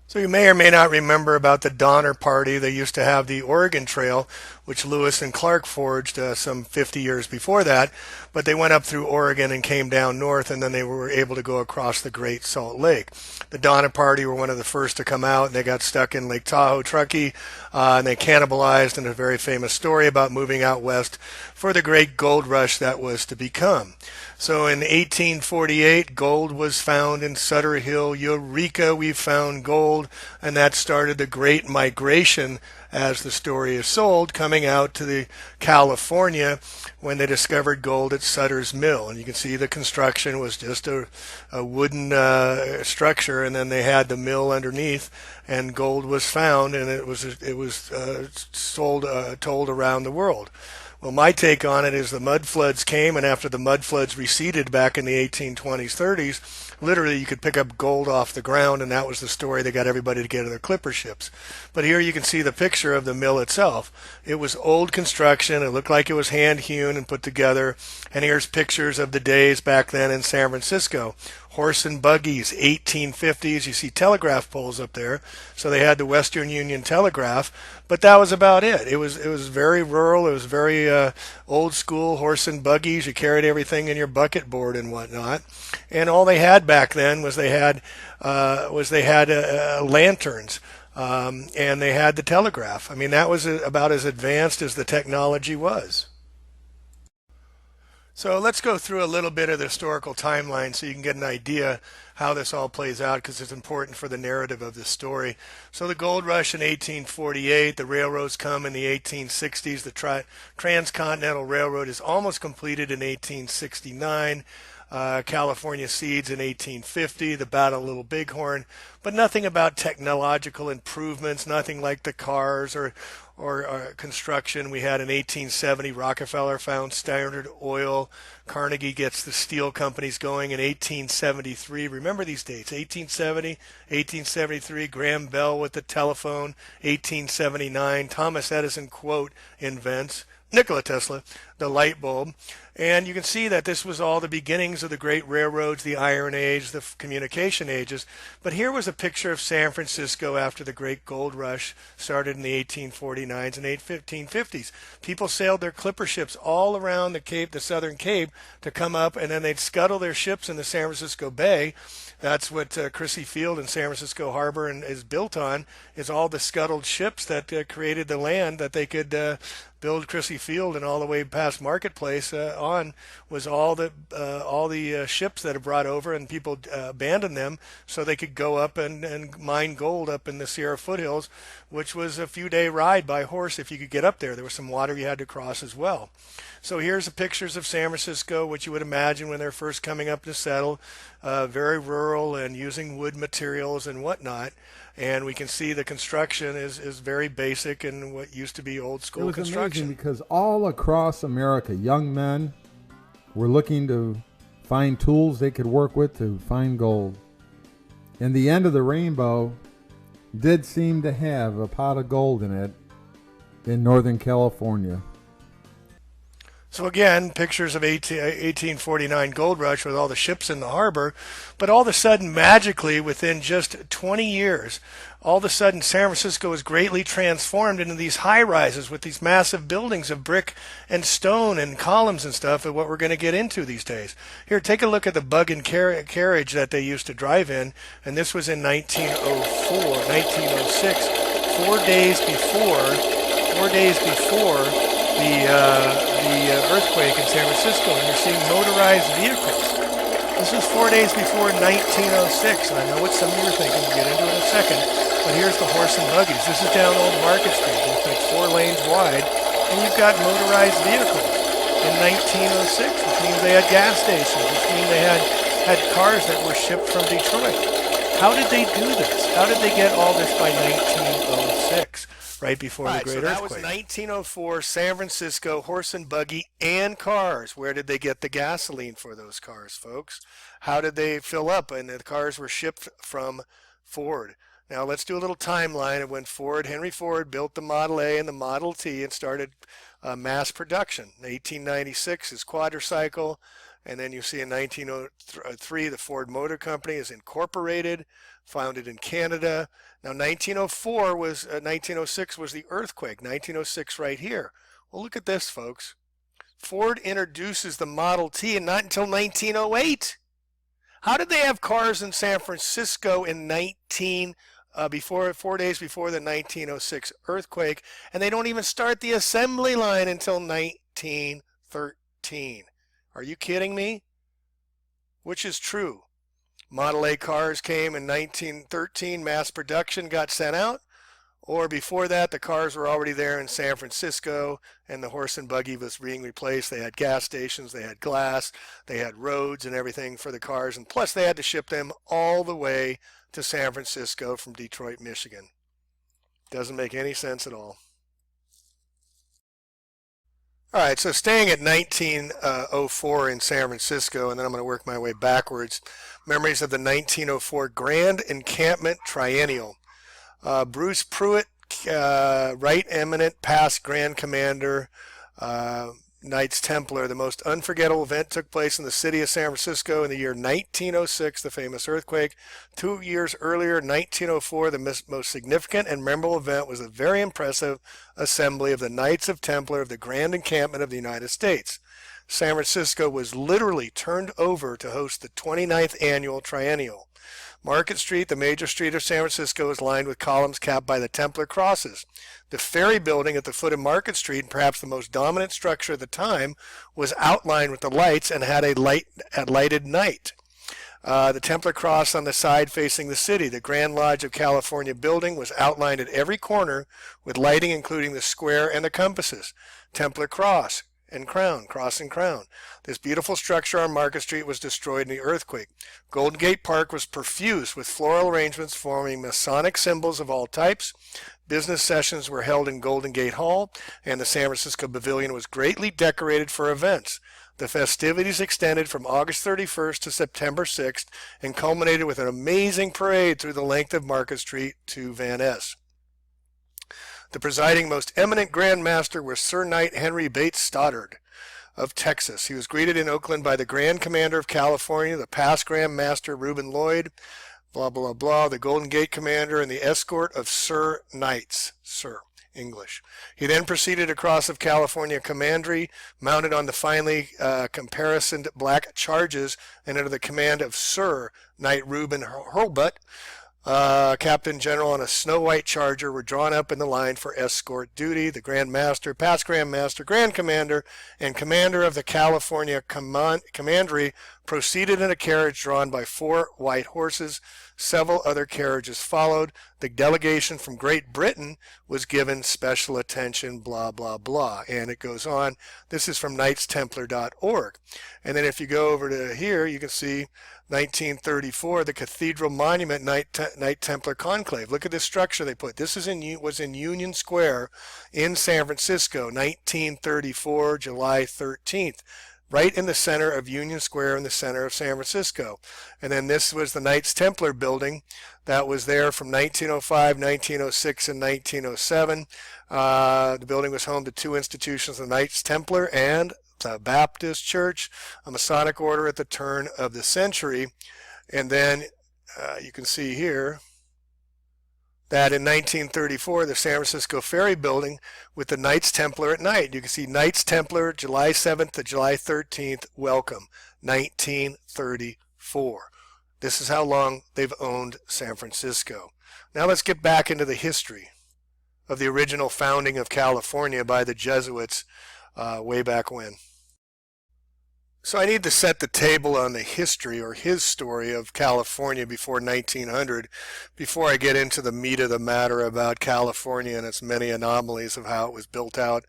So you may or may not remember about the Donner Party. They used to have the Oregon Trail, which Lewis and Clark forged some 50 years before that. But they went up through Oregon and came down north, and then they were able to go across the Great Salt Lake. The Donner Party were one of the first to come out, and they got stuck in Lake Tahoe, Truckee, and they cannibalized. And a very famous story about moving out west for the great gold rush that was to become. So in 1848, gold was found in Sutter Hill. Eureka, we found gold. And that started the Great Migration, as the story is sold, coming out to the California when they discovered gold at Sutter's Mill. And you can see the construction was just a wooden structure, and then they had the mill underneath, and gold was found, and it was sold told around the world. Well, my take on it is the mudfloods came, and after the mudfloods receded back in the 1820s, 30s, literally you could pick up gold off the ground, and that was the story that got everybody to get in their clipper ships. But here you can see the picture of the mill itself. It was old construction. It looked like it was hand hewn and put together. And here's pictures of the days back then in San Francisco. Horse and buggies, 1850s. You see telegraph poles up there. So they had the Western Union Telegraph, but that was about it. It was very rural. It was very old school horse and buggies. You carried everything in your bucket board and whatnot. And all they had back then was they had lanterns. And they had the telegraph. I mean, that was about as advanced as the technology was. So let's go through a little bit of the historical timeline so you can get an idea how this all plays out, because it's important for the narrative of this story. So the gold rush in 1848, the railroads come in the 1860s. The Transcontinental Railroad is almost completed in 1869. California seeds in 1850, the Battle of Little Bighorn, but nothing about technological improvements, nothing like the cars or construction. We had in 1870, Rockefeller found Standard Oil. Carnegie gets the steel companies going in 1873. Remember these dates: 1870, 1873. Graham Bell with the telephone. 1879, Thomas Edison, quote, invents. Nikola Tesla, the light bulb. And you can see that this was all the beginnings of the great railroads, the Iron Age, the communication ages. But here was a picture of San Francisco after the great gold rush started in the 1849s and 1850s. People sailed their clipper ships all around the Cape, the Southern Cape, to come up, and then they'd scuttle their ships in the San Francisco Bay. That's what Crissy Field in San Francisco Harbor is built on, is all the scuttled ships that created the land that they could build Crissy Field, and all the way past Marketplace on was all the ships that are brought over, and people abandoned them so they could go up and mine gold up in the Sierra foothills, which was a few day ride by horse if you could get up there. There was some water you had to cross as well. So here's the pictures of San Francisco, which you would imagine when they're first coming up to settle, very rural and using wood materials and whatnot. And we can see the construction is very basic and what used to be old It school was amazing construction. because all across America, young men were looking to find tools they could work with to find gold. And the end of the rainbow did seem to have a pot of gold in it in Northern California. So again, pictures of 1849 gold rush with all the ships in the harbor, but all of a sudden, magically, within just 20 years, all of a sudden San Francisco was greatly transformed into these high rises with these massive buildings of brick and stone and columns and stuff, and what we're going to get into these days. Here, take a look at the bug and carriage that they used to drive in, and this was in 1904, 1906, 4 days before the earthquake in San Francisco, and you're seeing motorized vehicles. This was 4 days before 1906, and I know what some of you are thinking. We'll get into it in a second, but here's the horse and buggies. This is down Old Market Street. It's like 4 lanes wide, and you've got motorized vehicles in 1906, which means they had gas stations, which means they had cars that were shipped from Detroit. How did they do this? How did they get all this by 1906? Right before the great earthquake. That was 1904, San Francisco, horse and buggy and cars. Where did they get the gasoline for those cars, folks? How did they fill up? And the cars were shipped from Ford. Now let's do a little timeline of when Henry Ford built the Model A and the Model T and started mass production. In 1896, his quadricycle. And then you see in 1903, the Ford Motor Company is incorporated, founded in Canada. Now 1906 was the earthquake, 1906 right here. Well, look at this, folks. Ford introduces the Model T and not until 1908. How did they have cars in San Francisco in 4 days before the 1906 earthquake, and they don't even start the assembly line until 1913? Are you kidding me? Which is true? Model A cars came in 1913, mass production got sent out, or before that the cars were already there in San Francisco and the horse and buggy was being replaced. They had gas stations, they had glass, they had roads and everything for the cars, and plus they had to ship them all the way to San Francisco from Detroit, Michigan. Doesn't make any sense at all. All right, so staying at 1904 in San Francisco, and then I'm going to work my way backwards. Memories of the 1904 Grand Encampment Triennial. Bruce Pruitt, Right Eminent Past Grand Commander, Knights Templar. The most unforgettable event took place in the city of San Francisco in the year 1906, the famous earthquake. 2 years earlier, 1904, the most significant and memorable event was a very impressive assembly of the Knights of Templar of the Grand Encampment of the United States. San Francisco was literally turned over to host the 29th annual triennial. Market Street, the major street of San Francisco, is lined with columns capped by the Templar crosses. The ferry building at the foot of Market Street, perhaps the most dominant structure at the time, was outlined with the lights and had a lighted night. The Templar cross on the side facing the city. The Grand Lodge of California building was outlined at every corner with lighting including the square and the compasses. Templar cross and crown, cross and crown. This beautiful structure on Market Street was destroyed in the earthquake. Golden Gate Park was profuse with floral arrangements forming Masonic symbols of all types. Business sessions were held in Golden Gate Hall, and the San Francisco Pavilion was greatly decorated for events. The festivities extended from August 31st to September 6th and culminated with an amazing parade through the length of Market Street to Van Ness. The presiding most eminent Grand Master was Sir Knight Henry Bates Stoddard of Texas. He was greeted in Oakland by the Grand Commander of California, the past Grand Master Reuben Lloyd, blah, blah, blah, the Golden Gate Commander, and the escort of Sir Knights, Sir, English. He then proceeded across of California Commandery, mounted on the finely caparisoned black charges and under the command of Sir Knight Reuben Hurlbut. Captain General on a snow-white charger were drawn up in the line for escort duty. The Grand Master, past Grand Master, Grand Commander, and Commander of the California Commandery proceeded in a carriage drawn by 4 white horses. Several other carriages followed. The delegation from Great Britain was given special attention, blah, blah, blah. And it goes on. This is from knightstemplar.org. And then if you go over to here, you can see 1934, the Cathedral Monument Knight Templar Conclave. Look at this structure they put. This was in Union Square in San Francisco, 1934, July 13th. Right in the center of Union Square in the center of San Francisco. And then this was the Knights Templar building that was there from 1905, 1906, and 1907. The building was home to 2 institutions, the Knights Templar and the Baptist Church, a Masonic order at the turn of the century. And then you can see here that in 1934, the San Francisco Ferry Building with the Knights Templar at night. You can see Knights Templar, July 7th to July 13th, welcome, 1934. This is how long they've owned San Francisco. Now let's get back into the history of the original founding of California by the Jesuits way back when. So I need to set the table on the history or his story of California before 1900 before I get into the meat of the matter about California and its many anomalies of how it was built out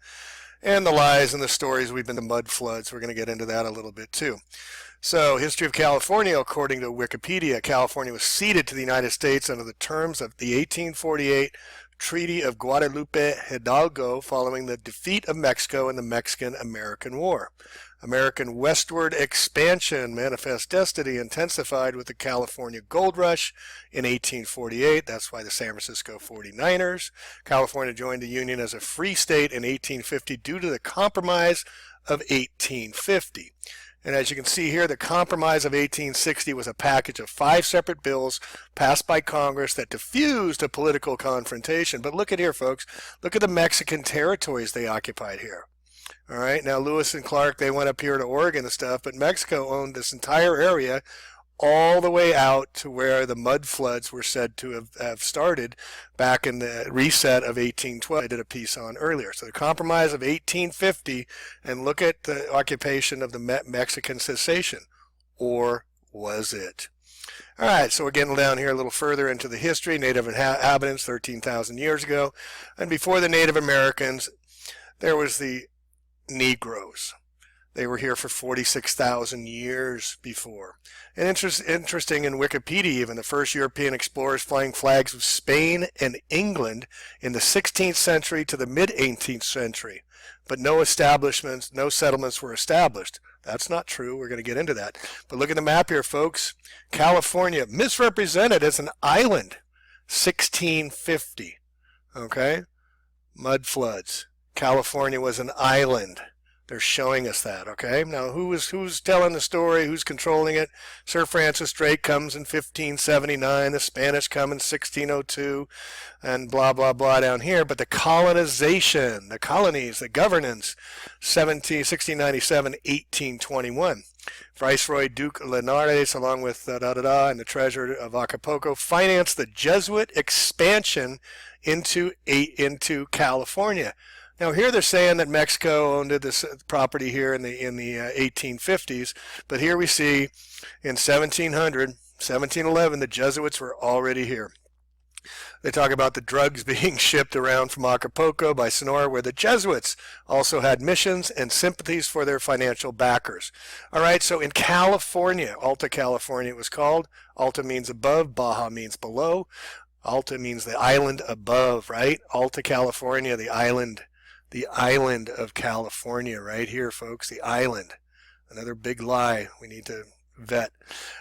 and the lies and the stories we've been to Mudfloods. We're going to get into that a little bit too. So, history of California, according to Wikipedia, California was ceded to the United States under the terms of the 1848 Treaty of Guadalupe Hidalgo following the defeat of Mexico in the Mexican-American War. American westward expansion, manifest destiny, intensified with the California Gold Rush in 1848. That's why the San Francisco 49ers. California joined the Union as a free state in 1850 due to the Compromise of 1850. And as you can see here, the Compromise of 1860 was a package of 5 separate bills passed by Congress that diffused a political confrontation. But look at here, folks. Look at the Mexican territories they occupied here. All right, now Lewis and Clark, they went up here to Oregon and stuff, but Mexico owned this entire area all the way out to where the Mudfloods were said to have started back in the reset of 1812. I did a piece on earlier. So the Compromise of 1850, and look at the occupation of the Mexican cessation. Or was it? All right, so we're getting down here a little further into the history. Native inhabitants 13,000 years ago. And before the Native Americans, there was the Negroes. They were here for 46,000 years before. And interesting in Wikipedia, even the first European explorers flying flags of Spain and England in the 16th century to the mid-18th century. But no establishments, no settlements were established. That's not true. We're going to get into that. But look at the map here, folks. California, misrepresented as an island, 1650. Okay? Mudfloods. California was an island. They're showing us that, okay? Now, who's telling the story? Who's controlling it? Sir Francis Drake comes in 1579. The Spanish come in 1602, and blah, blah, blah down here. But the colonization, the colonies, the governance, 1697, 1821. Viceroy Duke Linares, along with and the treasurer of Acapulco, financed the Jesuit expansion into California. Now here they're saying that Mexico owned this property here in the 1850s, but here we see in 1711 the Jesuits were already here. They talk about the drugs being shipped around from Acapulco by Sonora, where the Jesuits also had missions and sympathies for their financial backers. All right, so in California, Alta California it was called. Alta means above, Baja means below. Alta means the island above, right? Alta California, the island of California right here, folks, the island. Another big lie we need to vet.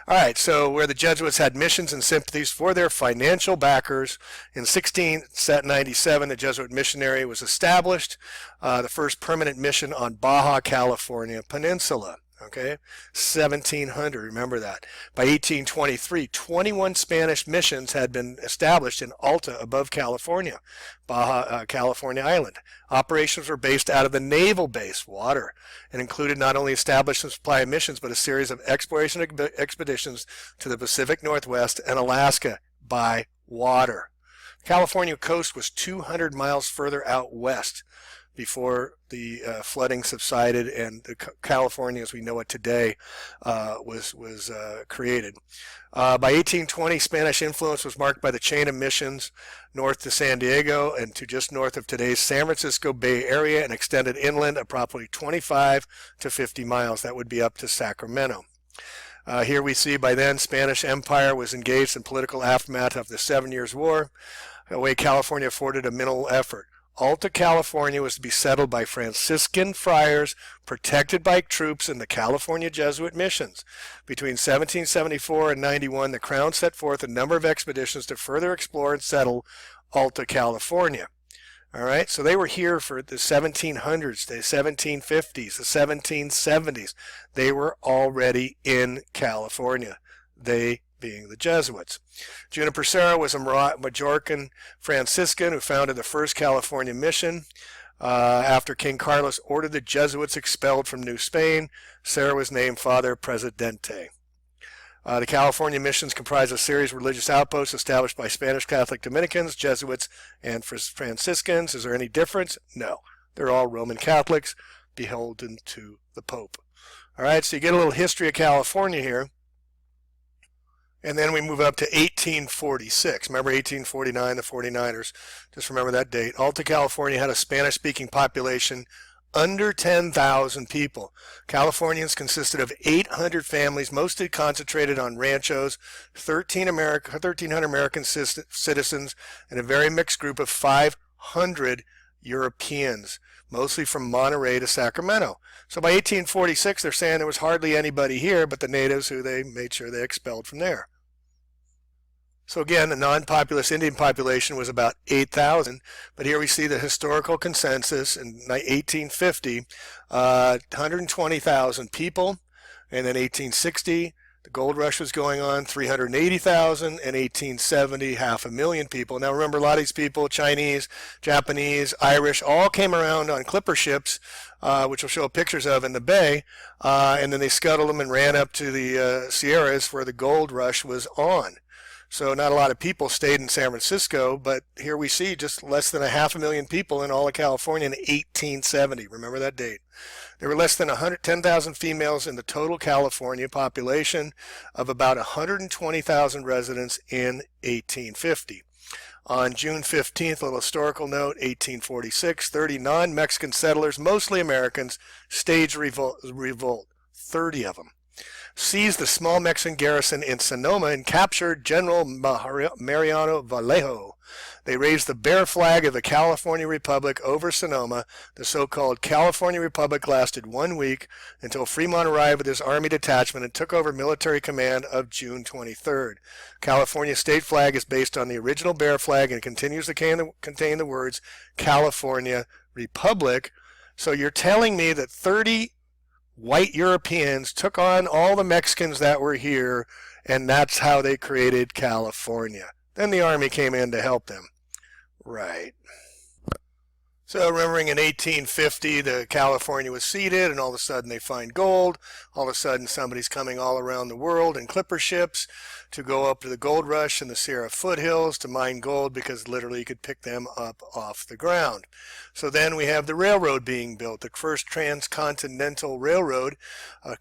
All right, so where the Jesuits had missions and sympathies for their financial backers, in 1697 the Jesuit missionary was established, the first permanent mission on Baja California Peninsula. Okay, 1700, remember that. By 1823, 21 Spanish missions had been established in Alta above California, Baja California Island. Operations were based out of the naval base, water, and included not only establishment supply of missions, but a series of exploration expeditions to the Pacific Northwest and Alaska by water. The California coast was 200 miles further out west before the flooding subsided and the California as we know it today was created. By 1820, Spanish influence was marked by the chain of missions north to San Diego and to just north of today's San Francisco Bay Area and extended inland approximately 25 to 50 miles. That would be up to Sacramento. Here we see by then Spanish Empire was engaged in political aftermath of the 7 Years' War, a way California afforded a minimal effort. Alta California was to be settled by Franciscan friars protected by troops in the California Jesuit missions. Between 1774 and 91, the Crown set forth a number of expeditions to further explore and settle Alta California. All right, so they were here for the 1700s, the 1750s, the 1770s. They were already in California, they being the Jesuits. Juniper Serra was a Majorcan Franciscan who founded the first California mission. After King Carlos ordered the Jesuits expelled from New Spain, Serra was named Father Presidente. The California missions comprise a series of religious outposts established by Spanish Catholic Dominicans, Jesuits, and Franciscans. Is there any difference? No. They're all Roman Catholics, beholden to the Pope. All right, so you get a little history of California here. And then we move up to 1846. Remember 1849, the 49ers. Just remember that date. Alta California had a Spanish-speaking population under 10,000 people. Californians consisted of 800 families, mostly concentrated on ranchos, 1,300 American citizens, and a very mixed group of 500 Europeans, mostly from Monterey to Sacramento. So by 1846, they're saying there was hardly anybody here but the natives who they made sure they expelled from there. So again, the non-populous Indian population was about 8,000, but here we see the historical consensus in 1850, 120,000 people. And then 1860, the gold rush was going on, 380,000, and 1870, 500,000 people. Now remember, a lot of these people, Chinese, Japanese, Irish, all came around on clipper ships, which we'll show pictures of in the bay, and then they scuttled them and ran up to the Sierras where the gold rush was on. So not a lot of people stayed in San Francisco, but here we see just less than 500,000 people in all of California in 1870. Remember that date. There were less than 110,000 females in the total California population of about 120,000 residents in 1850. On June 15th, a little historical note, 1846, 30 non-Mexican settlers, mostly Americans, staged revolt, 30 of them. Seized the small Mexican garrison in Sonoma and captured General Mariano Vallejo. They raised the bear flag of the California Republic over Sonoma. The so-called California Republic lasted 1 week until Fremont arrived with his army detachment and took over military command of June 23rd. California's state flag is based on the original bear flag and continues to contain the words California Republic. So you're telling me that 30 white Europeans took on all the Mexicans that were here, and that's how they created California. Then the army came in to help them. Right. So remembering in 1850, the California was ceded, and all of a sudden they find gold. All of a sudden somebody's coming all around the world in clipper ships to go up to the gold rush in the Sierra foothills to mine gold, because literally you could pick them up off the ground. So then we have the railroad being built, the first transcontinental railroad.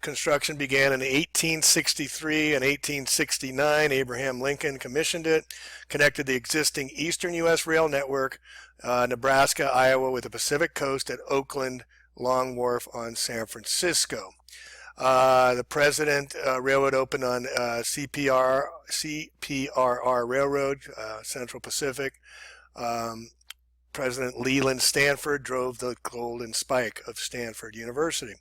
Construction began in 1863 and 1869. Abraham Lincoln commissioned it, connected the existing eastern U.S. rail network, Nebraska, Iowa, with the Pacific coast at Oakland, Long Wharf on San Francisco. The President Railroad opened on CPRR Railroad, Central Pacific. President Leland Stanford drove the Golden Spike of Stanford University.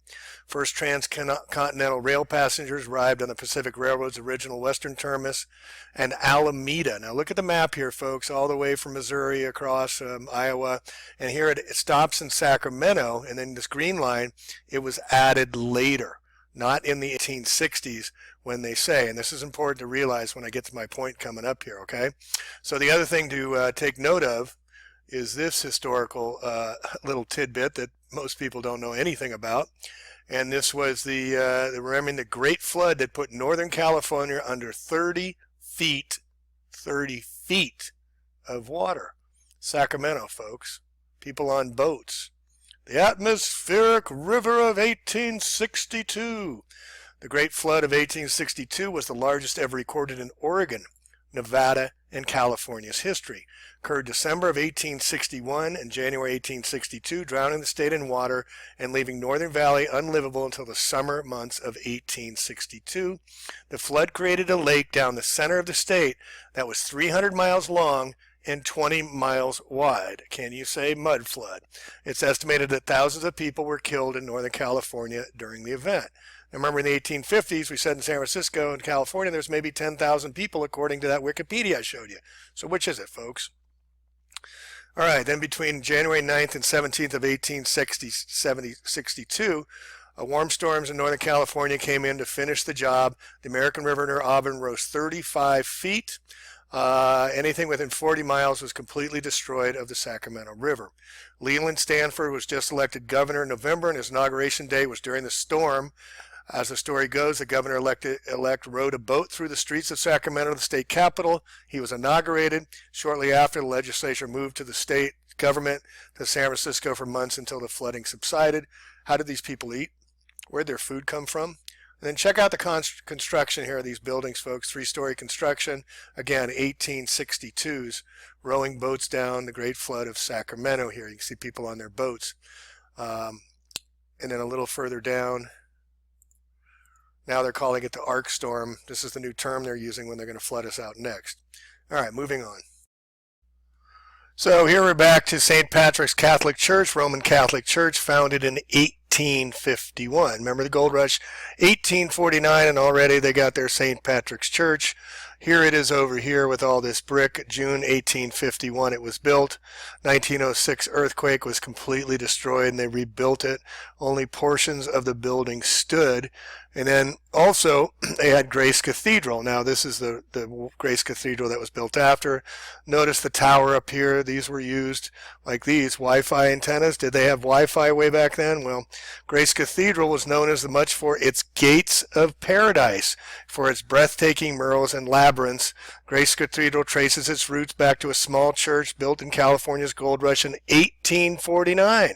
First transcontinental rail passengers arrived on the Pacific Railroad's original western terminus and Alameda. Now look at the map here, folks, all the way from Missouri across Iowa. And here it stops in Sacramento, and then this green line, it was added later, not in the 1860s when they say, and this is important to realize when I get to my point coming up here, okay? So the other thing to take note of is this historical little tidbit that most people don't know anything about. And this was remembering the Great Flood that put Northern California under 30 feet of water. Sacramento, folks. People on boats. The atmospheric river of 1862. The Great Flood of 1862 was the largest ever recorded in Oregon, Nevada, and California's history. Occurred December of 1861 and January 1862, drowning the state in water and leaving Northern Valley unlivable until the summer months of 1862. The flood created a lake down the center of the state that was 300 miles long and 20 miles wide. Can you say mud flood? It's estimated that thousands of people were killed in Northern California during the event. Now remember, in the 1850s, we said in San Francisco and California, there's maybe 10,000 people according to that Wikipedia I showed you. So which is it, folks? All right, then between January 9th and 17th of 1862, warm storms in Northern California came in to finish the job. The American River near Auburn rose 35 feet. Anything within 40 miles was completely destroyed of the Sacramento River. Leland Stanford was just elected governor in November, and his inauguration day was during the storm. As the story goes, the governor-elect rode a boat through the streets of Sacramento, the state capital. He was inaugurated. Shortly after, the legislature moved to the state government to San Francisco for months until the flooding subsided. How did these people eat? Where did their food come from? And then check out the construction here of these buildings, folks. Three-story construction. Again, 1862s, rowing boats down the Great Flood of Sacramento here. You can see people on their boats. And then a little further down, now they're calling it the arc storm. This is the new term they're using when they're going to flood us out next. All right, moving on. So here we're back to St. Patrick's Catholic Church, Roman Catholic Church, founded in 1851. Remember the gold rush? 1849, and already they got their St. Patrick's Church. Here it is over here with all this brick. June 1851 it was built. 1906 earthquake was completely destroyed and they rebuilt it. Only portions of the building stood. And then also they had Grace Cathedral. Now this is the Grace Cathedral that was built after. Notice the tower up here. These were used like these Wi-Fi antennas. Did they have Wi-Fi way back then? Well, Grace Cathedral was known as much for its gates of paradise, for its breathtaking murals and labyrinths. Grace Cathedral traces its roots back to a small church built in California's gold rush in 1849.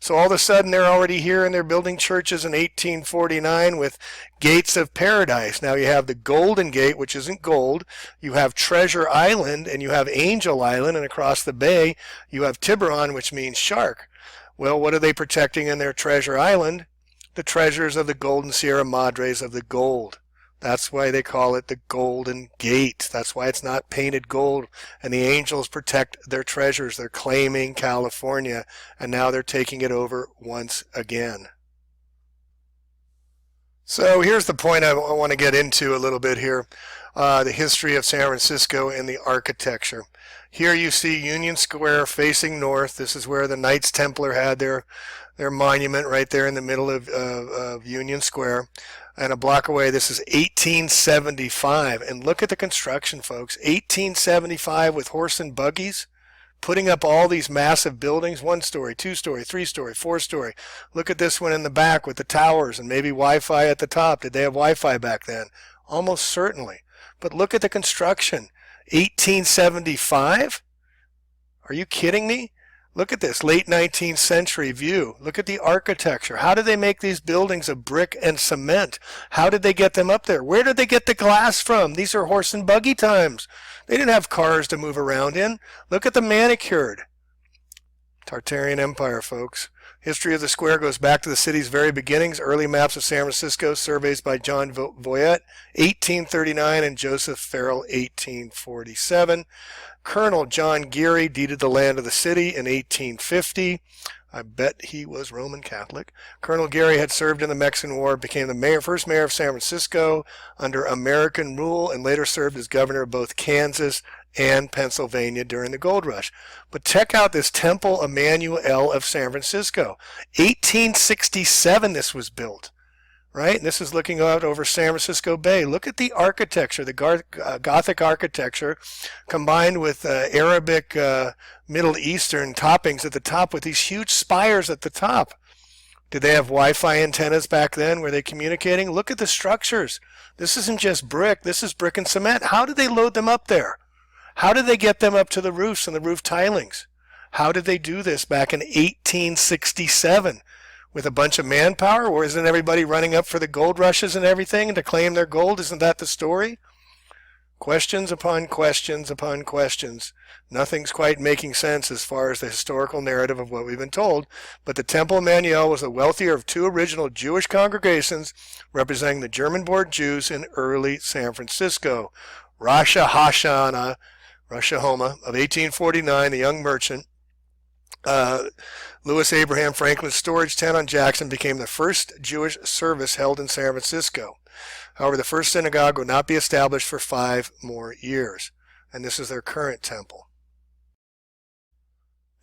So all of a sudden they're already here and they're building churches in 1849 with gates of paradise. Now you have the Golden Gate, which isn't gold. You have Treasure Island and you have Angel Island, and across the bay you have Tiburon, which means shark. Well, what are they protecting in their Treasure Island? The treasures of the Golden Sierra Madres of the gold. That's why they call it the Golden Gate. That's why it's not painted gold. And the angels protect their treasures. They're claiming California, and now they're taking it over once again. So here's the point I want to get into a little bit here. The history of San Francisco and the architecture. Here you see Union Square facing north. This is where the Knights Templar had their monument right there in the middle of Union Square. And a block away, this is 1875. And look at the construction, folks. 1875 with horse and buggies, putting up all these massive buildings, 1-story, 2-story, 3-story, 4-story. Look at this one in the back with the towers and maybe Wi-Fi at the top. Did they have Wi-Fi back then? Almost certainly. But look at the construction. 1875? Are you kidding me? Look at this, late 19th century view. Look at the architecture. How did they make these buildings of brick and cement? How did they get them up there? Where did they get the glass from? These are horse and buggy times. They didn't have cars to move around in. Look at the manicured. Tartarian Empire, folks. History of the square goes back to the city's very beginnings. Early maps of San Francisco, surveys by John Voyet, 1839, and Joseph Farrell, 1847. Colonel John Geary deeded the land of the city in 1850. I bet he was Roman Catholic. Colonel Geary had served in the Mexican War, became the first mayor of San Francisco under American rule, and later served as governor of both Kansas and Pennsylvania during the gold rush. But check out this Temple Emmanuel of San Francisco. 1867 this was built. Right? And this is looking out over San Francisco Bay. Look at the architecture, the Gothic architecture combined with Arabic Middle Eastern toppings at the top with these huge spires at the top. Did they have Wi-Fi antennas back then? Were they communicating? Look at the structures. This isn't just brick. This is brick and cement. How did they load them up there? How did they get them up to the roofs and the roof tilings? How did they do this back in 1867? With a bunch of manpower, or isn't everybody running up for the gold rushes and everything to claim their gold? Isn't that the story? Questions upon questions upon questions. Nothing's quite making sense as far as the historical narrative of what we've been told, but the Temple Emmanuel was the wealthier of two original Jewish congregations representing the German-born Jews in early San Francisco. Rosh Hashanah of 1849, the young merchant, Louis Abraham Franklin's storage tent on Jackson became the first Jewish service held in San Francisco. However, the first synagogue would not be established for 5 more years, and this is their current temple.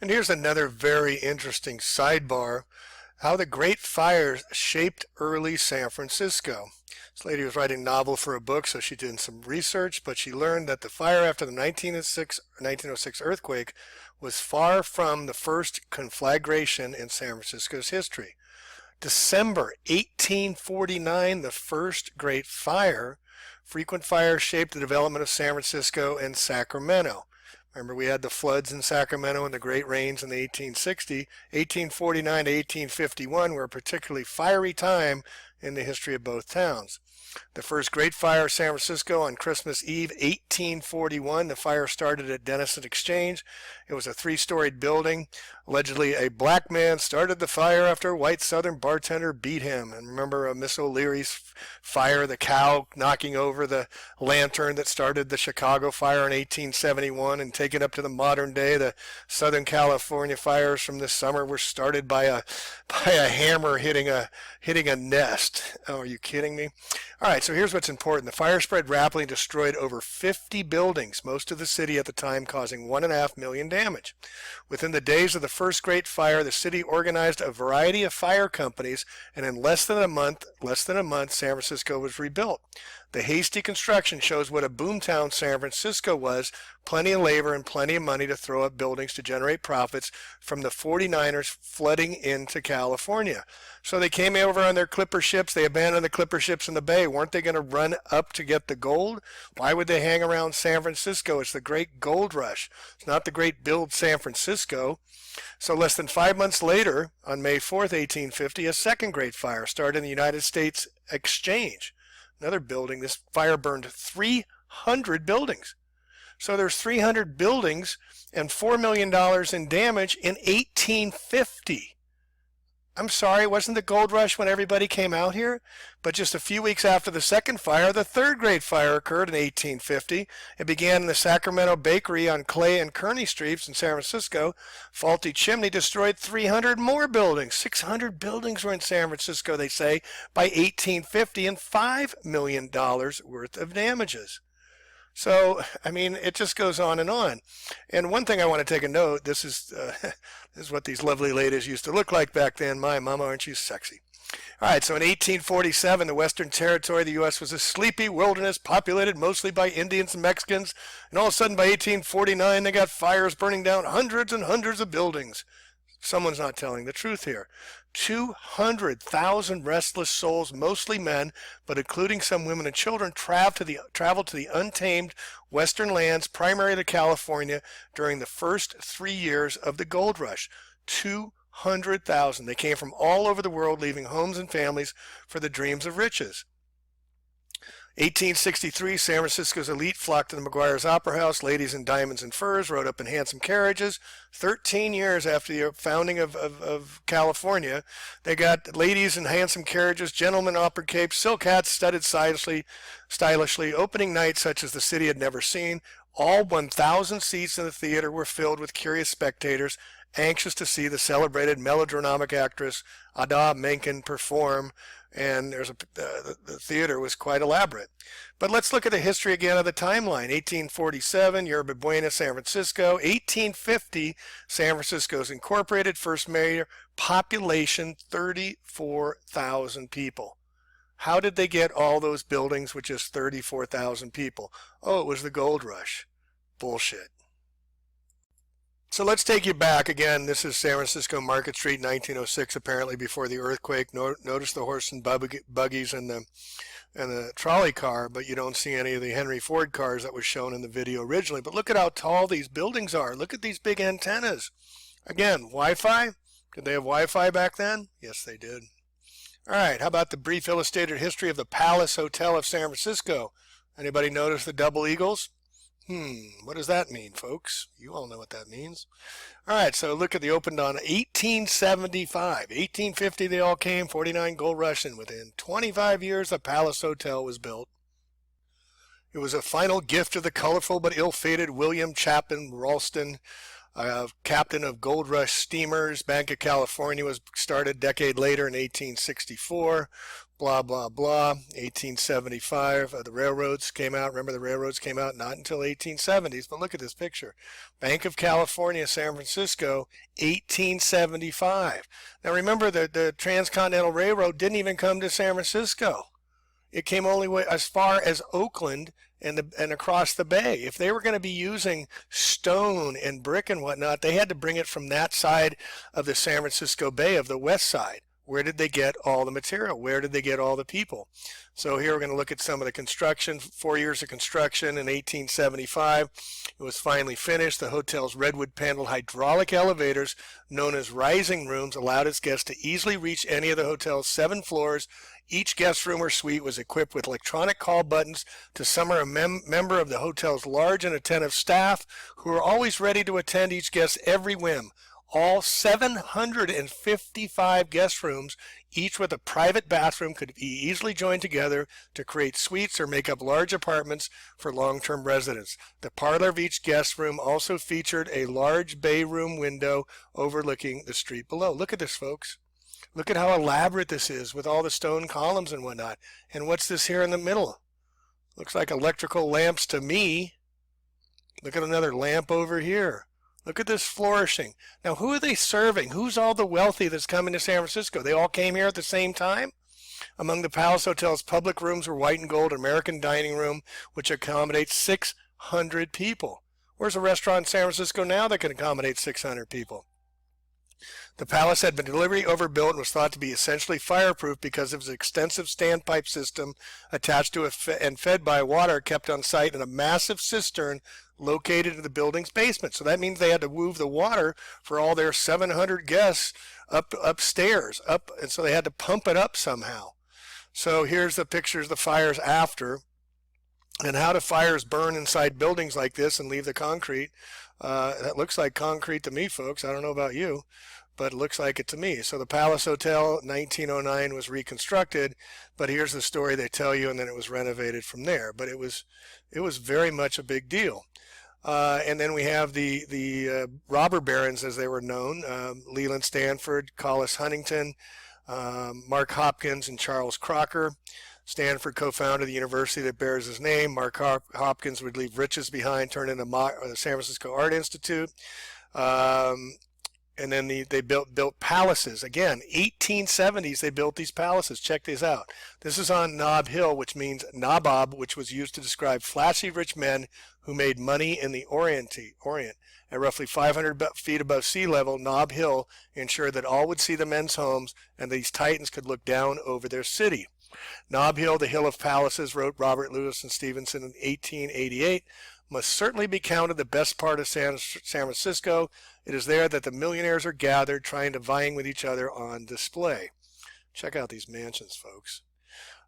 And here's another very interesting sidebar, how the Great Fires shaped early San Francisco. This lady was writing a novel for a book, so she did some research, but she learned that the fire after the 1906 earthquake was far from the first conflagration in San Francisco's history. December 1849, the first Great Fire. Frequent fires shaped the development of San Francisco and Sacramento. Remember, we had the floods in Sacramento and the great rains in the 1860. 1849 to 1851 were a particularly fiery time in the history of both towns. The first Great Fire of San Francisco on Christmas Eve, 1841. The fire started at Denison Exchange. It was a 3-storied building. Allegedly, a black man started the fire after a white Southern bartender beat him. And remember Miss O'Leary's fire, the cow knocking over the lantern that started the Chicago fire in 1871, and taken up to the modern day, the Southern California fires from this summer were started by a hammer hitting a nest. Oh, are you kidding me? All right, so here's what's important. The fire spread rapidly and destroyed over 50 buildings, most of the city at the time, causing $1.5 million damage. Within the days of the first Great Fire, the city organized a variety of fire companies, and in less than a month, San Francisco was rebuilt. The hasty construction shows what a boomtown San Francisco was, plenty of labor and plenty of money to throw up buildings to generate profits from the 49ers flooding into California. So they came over on their clipper ships. They abandoned the clipper ships in the bay. Weren't they going to run up to get the gold? Why would they hang around San Francisco? It's the great gold rush. It's not the great build San Francisco. So less than 5 months later, on May 4th, 1850, a second great fire started in the United States Exchange. Another building. This fire burned 300 buildings. So there's 300 buildings and $4 million in damage in 1850. I'm sorry, wasn't the gold rush when everybody came out here? But just a few weeks after the second fire, the third great fire occurred in 1850. It began in the Sacramento Bakery on Clay and Kearny Streets in San Francisco. Faulty chimney destroyed 300 more buildings. 600 buildings were in San Francisco, they say, by 1850, and $5 million worth of damages. So, I mean, it just goes on and on. And one thing I want to take a note, this is what these lovely ladies used to look like back then. My mama, aren't you sexy? All right, so in 1847, the Western Territory of the U.S. was a sleepy wilderness populated mostly by Indians and Mexicans. And all of a sudden, by 1849, they got fires burning down hundreds and hundreds of buildings. Someone's not telling the truth here. 200,000 restless souls, mostly men, but including some women and children, traveled to the untamed western lands, primarily to California, during the first 3 years of the gold rush. 200,000. They came from all over the world, leaving homes and families for the dreams of riches. 1863, San Francisco's elite flocked to the McGuire's Opera House. Ladies in diamonds and furs rode up in handsome carriages. 13 years after the founding of California, they got ladies in handsome carriages, gentlemen in opera capes, silk hats studded stylishly, opening night such as the city had never seen. All 1,000 seats in the theater were filled with curious spectators, anxious to see the celebrated melodramatic actress Ada Menken perform, and the theater was quite elaborate. But let's look at the history again of the timeline. 1847, Yerba Buena, San Francisco. 1850, San Francisco's incorporated, first mayor, population 34,000 people. How did they get all those buildings with just 34,000 people? Oh, it was the gold rush. Bullshit. So let's take you back again. This is San Francisco Market Street, 1906, apparently before the earthquake. Notice the horse and buggies and the trolley car, but you don't see any of the Henry Ford cars that was shown in the video originally. But look at how tall these buildings are. Look at these big antennas. Again, Wi-Fi. Did they have Wi-Fi back then? Yes, they did. All right, how about the brief illustrated history of the Palace Hotel of San Francisco? Anybody notice the double eagles? What does that mean, folks? You all know what that means. All right, so look at the opened on 1875. 1850 they all came, 49 gold rush, and within 25 years the Palace Hotel was built. It was a final gift to the colorful but ill-fated William Chapin Ralston, captain of Gold Rush steamers. Bank of California was started a decade later in 1864. Blah, blah, blah. 1875, the railroads came out. Remember, the railroads came out not until 1870s, but look at this picture. Bank of California, San Francisco, 1875. Now remember, the Transcontinental Railroad didn't even come to San Francisco. It came only as far as Oakland and across the bay. If they were going to be using stone and brick and whatnot, they had to bring it from that side of the San Francisco Bay, of the west side. Where did they get all the material? Where did they get all the people? So here we're going to look at some of the construction. 4 years of construction in 1875. It was finally finished. The hotel's redwood paneled hydraulic elevators, known as rising rooms, allowed its guests to easily reach any of the hotel's 7 floors. Each guest room or suite was equipped with electronic call buttons to summon a member of the hotel's large and attentive staff, who were always ready to attend each guest's every whim. All 755 guest rooms, each with a private bathroom, could be easily joined together to create suites or make up large apartments for long-term residents. The parlor of each guest room also featured a large bay room window overlooking the street below. Look at this, folks. Look at how elaborate this is with all the stone columns and whatnot. And what's this here in the middle? Looks like electrical lamps to me. Look at another lamp over here. Look at this flourishing. Now, who are they serving? Who's all the wealthy that's coming to San Francisco? They all came here at the same time? Among the Palace Hotel's public rooms were white and gold American dining room, which accommodates 600 people. Where's a restaurant in San Francisco now that can accommodate 600 people? The palace had been deliberately overbuilt and was thought to be essentially fireproof because of its extensive standpipe system attached to it and fed by water kept on site in a massive cistern located in the building's basement. So that means they had to move the water for all their 700 guests upstairs, and so they had to pump it up somehow. So here's the pictures of the fires after. And how do fires burn inside buildings like this and leave the concrete? That looks like concrete to me, folks. I don't know about you, but it looks like it to me. So the Palace Hotel, 1909, was reconstructed, but here's the story they tell you, and then it was renovated from there. But it was very much a big deal. And then we have the robber barons, as they were known, Leland Stanford, Collis Huntington, Mark Hopkins, and Charles Crocker. Stanford co-founded the university that bears his name. Mark Hopkins would leave riches behind, turn into the San Francisco Art Institute. And then they built palaces. Again, 1870s they built these palaces. Check these out. This is on Nob Hill, which means Nabob, which was used to describe flashy rich men who made money in the Orient. At roughly 500 feet above sea level, Nob Hill ensured that all would see the men's homes and these titans could look down over their city. Nob Hill, the Hill of Palaces, wrote Robert Louis and Stevenson in 1888, must certainly be counted the best part of San Francisco. It is there that the millionaires are gathered, trying to vying with each other on display. Check out these mansions, folks.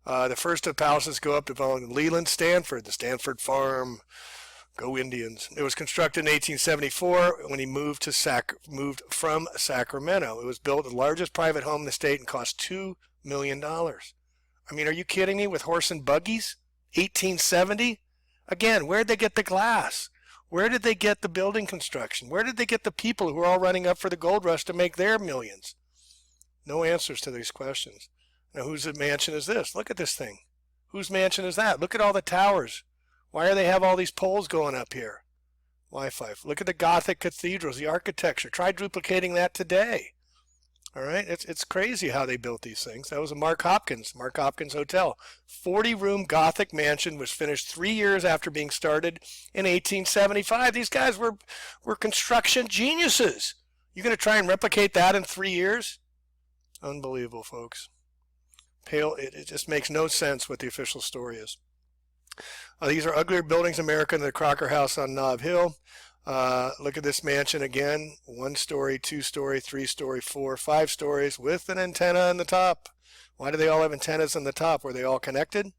The first of palaces go up to Leland Stanford, the Stanford Farm. Go Indians. It was constructed in 1874 when he moved from Sacramento. It was built the largest private home in the state and cost $2 million. I mean, are you kidding me? With horse and buggies? 1870? Again, where did they get the glass? Where did they get the building construction? Where did they get the people who were all running up for the gold rush to make their millions? No answers to these questions. Now, whose mansion is this? Look at this thing. Whose mansion is that? Look at all the towers. Why do they have all these poles going up here? Wi-Fi. Look at the Gothic cathedrals, the architecture. Try duplicating that today. All right, it's crazy how they built these things. That was a Mark Hopkins Hotel. 40-room Gothic mansion was finished 3 years after being started in 1875. These guys were construction geniuses. You going to try and replicate that in 3 years? Unbelievable, folks. It just makes no sense what the official story is. These are uglier buildings in America than the Crocker House on Nob Hill. Look at this mansion again. 1 story, 2 story, 3 story, 4, 5 stories with an antenna on the top. Why do they all have antennas on the top? Were they all connected?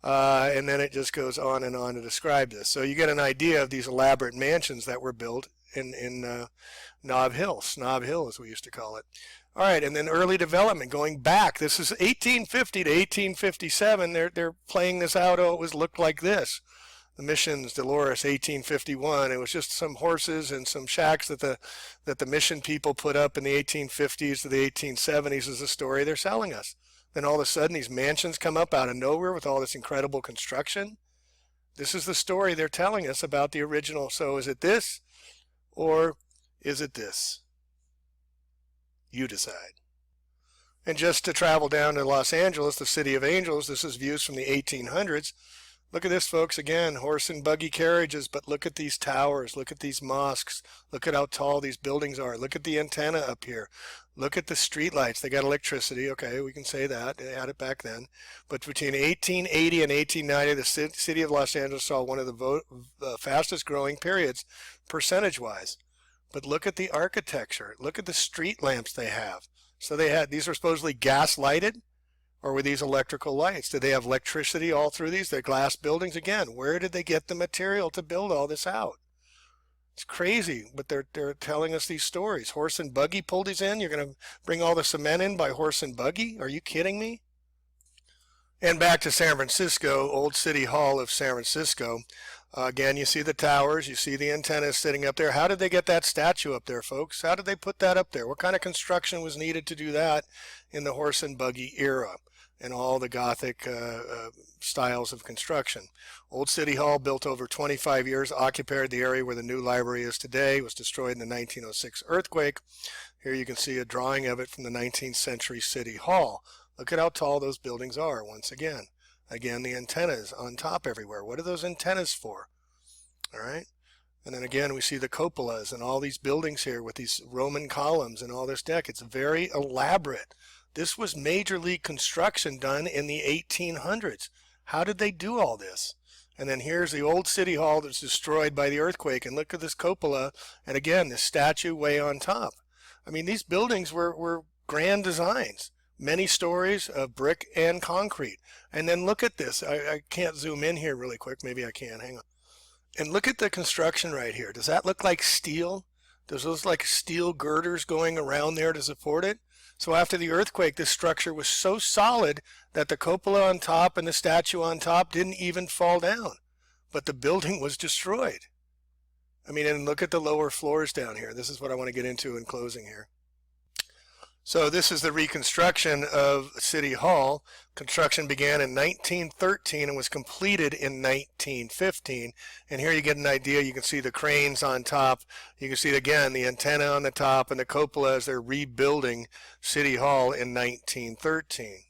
And then it just goes on and on to describe this. So you get an idea of these elaborate mansions that were built in Nob Hill. Snob Hill, as we used to call it. All right, and then early development, going back. This is 1850 to 1857. They're playing this out. Oh, it looked like this. The Missions, Dolores, 1851. It was just some horses and some shacks that the mission people put up in the 1850s to the 1870s is the story they're selling us. Then all of a sudden these mansions come up out of nowhere with all this incredible construction. This is the story they're telling us about the original. So is it this or is it this? You decide. And just to travel down to Los Angeles, the city of angels, this is views from the 1800s. Look at this, folks. Again, horse and buggy carriages, but look at these towers. Look at these mosques. Look at how tall these buildings are. Look at the antenna up here. Look at the street lights. They got electricity. Okay, we can say that. They had it back then. But between 1880 and 1890, the city of Los Angeles saw one of the fastest growing periods, percentage-wise. But look at the architecture. Look at the street lamps they have. So these are supposedly gas lighted. Or were these electrical lights? Did they have electricity all through these? They're glass buildings. Again, where did they get the material to build all this out? It's crazy, but they're telling us these stories. Horse and buggy pulled these in? You're going to bring all the cement in by horse and buggy? Are you kidding me? And back to San Francisco, Old City Hall of San Francisco. Again, you see the towers, you see the antennas sitting up there. How did they get that statue up there, folks? How did they put that up there? What kind of construction was needed to do that in the horse and buggy era and all the Gothic styles of construction? Old City Hall, built over 25 years, occupied the area where the new library is today. It was destroyed in the 1906 earthquake. Here you can see a drawing of it from the 19th century City Hall. Look at how tall those buildings are once again. Again, the antennas on top everywhere. What are those antennas for? All right. And then again, we see the cupolas and all these buildings here with these Roman columns and all this deck. It's very elaborate. This was major league construction done in the 1800s. How did they do all this? And then here's the old City Hall that's destroyed by the earthquake. And look at this cupola. And again, the statue way on top. I mean, these buildings were grand designs. Many stories of brick and concrete. And then look at this. I can't zoom in here really quick. Maybe I can. Hang on. And look at the construction right here. Does that look like steel? Does those like steel girders going around there to support it? So after the earthquake, this structure was so solid that the cupola on top and the statue on top didn't even fall down. But the building was destroyed. I mean, and look at the lower floors down here. This is what I want to get into in closing here. So this is the reconstruction of City Hall. Construction began in 1913 and was completed in 1915. And here you get an idea. You can see the cranes on top. You can see, again, the antenna on the top and the cupola as they're rebuilding City Hall in 1913.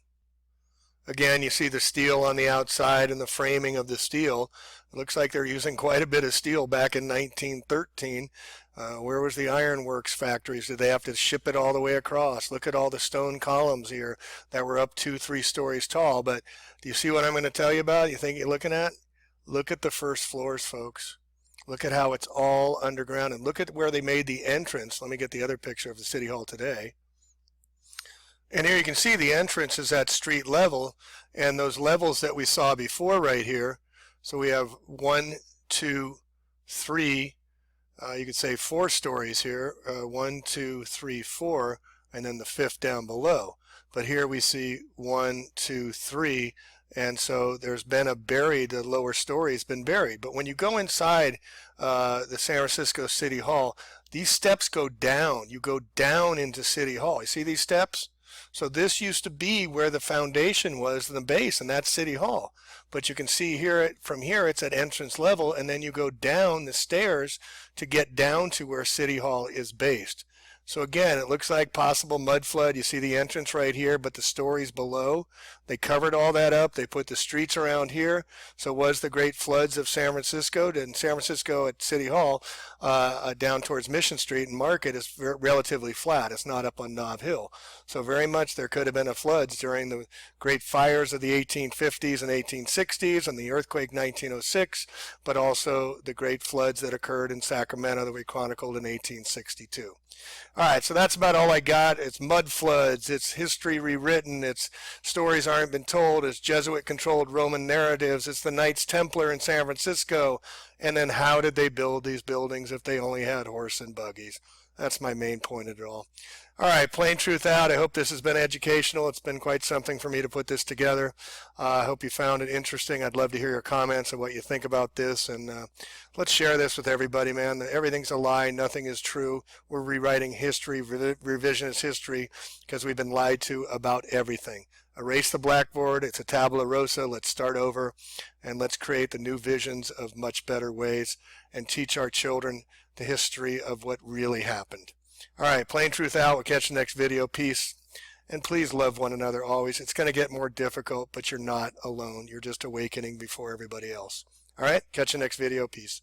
Again, you see the steel on the outside and the framing of the steel. It looks like they're using quite a bit of steel back in 1913. Where was the ironworks factories? Did they have to ship it all the way across? Look at all the stone columns here that were up 2-3 stories tall. But do you see what I'm going to tell you about? You think you're looking at? Look at the first floors, folks. Look at how it's all underground. And look at where they made the entrance. Let me get the other picture of the City Hall today. And here you can see the entrance is at street level, and those levels that we saw before right here. So we have 1, 2, 3, you could say 4 stories here, 1, 2, 3, 4, and then the 5th down below. But here we see 1, 2, 3, and so there's been a buried, the lower story has been buried. But when you go inside the San Francisco City Hall, these steps go down. You go down into City Hall. You see these steps? So this used to be where the foundation was, the base, and that's City Hall. But you can see here, from here, it's at entrance level, and then you go down the stairs to get down to where City Hall is based. So again, it looks like possible mud flood. You see the entrance right here, but the stories below, they covered all that up. They put the streets around here. So was the great floods of San Francisco. In San Francisco at City Hall, down towards Mission Street and Market is relatively flat. It's not up on Nob Hill. So very much there could have been a floods during the great fires of the 1850s and 1860s and the earthquake 1906, but also the great floods that occurred in Sacramento that we chronicled in 1862. All right, so that's about all I got. It's mud floods, it's history rewritten, it's stories aren't been told, it's Jesuit-controlled Roman narratives, it's the Knights Templar in San Francisco, and then how did they build these buildings if they only had horse and buggies? That's my main point of it all. All right, plain truth out. I hope this has been educational. It's been quite something for me to put this together. I hope you found it interesting. I'd love to hear your comments and what you think about this. And let's share this with everybody, man. Everything's a lie. Nothing is true. We're rewriting history, revisionist history, because we've been lied to about everything. Erase the blackboard. It's a tabula rasa. Let's start over, and let's create the new visions of much better ways and teach our children the history of what really happened. All right, plain truth out. We'll catch the next video. Peace. And please love one another always. It's going to get more difficult, but you're not alone. You're just awakening before everybody else. All right, catch the next video. Peace.